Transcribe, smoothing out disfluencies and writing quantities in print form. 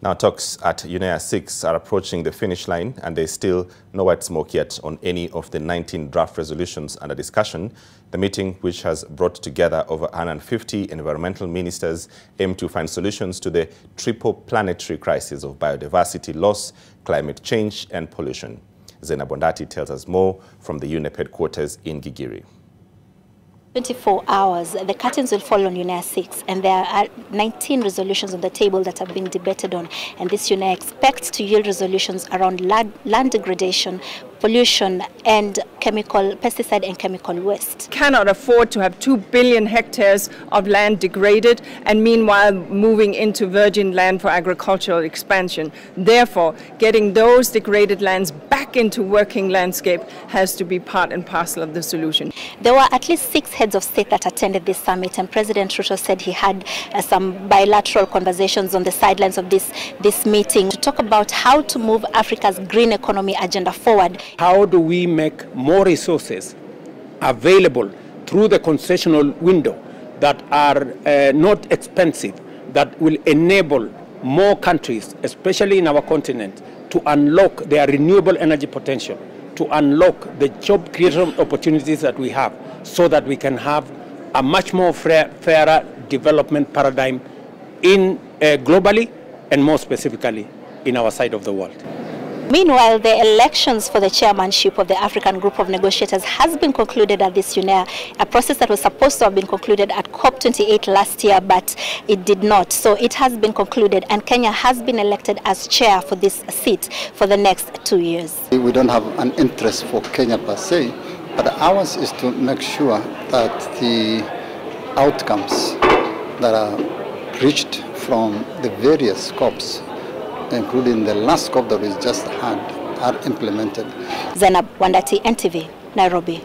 Now, talks at UNEA-6 are approaching the finish line, and there's still no white smoke yet on any of the 19 draft resolutions under discussion. The meeting, which has brought together over 150 environmental ministers, aimed to find solutions to the triple planetary crisis of biodiversity loss, climate change and pollution. Zena Bondati tells us more from the UNEP headquarters in Gigiri. 24 hours, the curtains will fall on UNEA-6, and there are 19 resolutions on the table that have been debated on. And this UNEA expects to yield resolutions around land degradation, pollution, and pesticide and chemical waste. Cannot afford to have 2 billion hectares of land degraded and meanwhile moving into virgin land for agricultural expansion. Therefore, getting those degraded lands back into working landscape has to be part and parcel of the solution. There were at least 6 heads of state that attended this summit, and President Ruto said he had some bilateral conversations on the sidelines of this meeting to talk about how to move Africa's green economy agenda forward. How do we make more resources available through the concessional window that are not expensive, that will enable more countries, especially in our continent, to unlock their renewable energy potential, to unlock the job creation opportunities that we have, so that we can have a much more fairer development paradigm globally and more specifically in our side of the world. Meanwhile, the elections for the chairmanship of the African Group of Negotiators has been concluded at this UNEA, a process that was supposed to have been concluded at COP28 last year, but it did not. So it has been concluded, and Kenya has been elected as chair for this seat for the next 2 years. We don't have an interest for Kenya per se, but ours is to make sure that the outcomes that are reached from the various COPs, including the last COP that we just had, are implemented. Zena Bondati, NTV, Nairobi.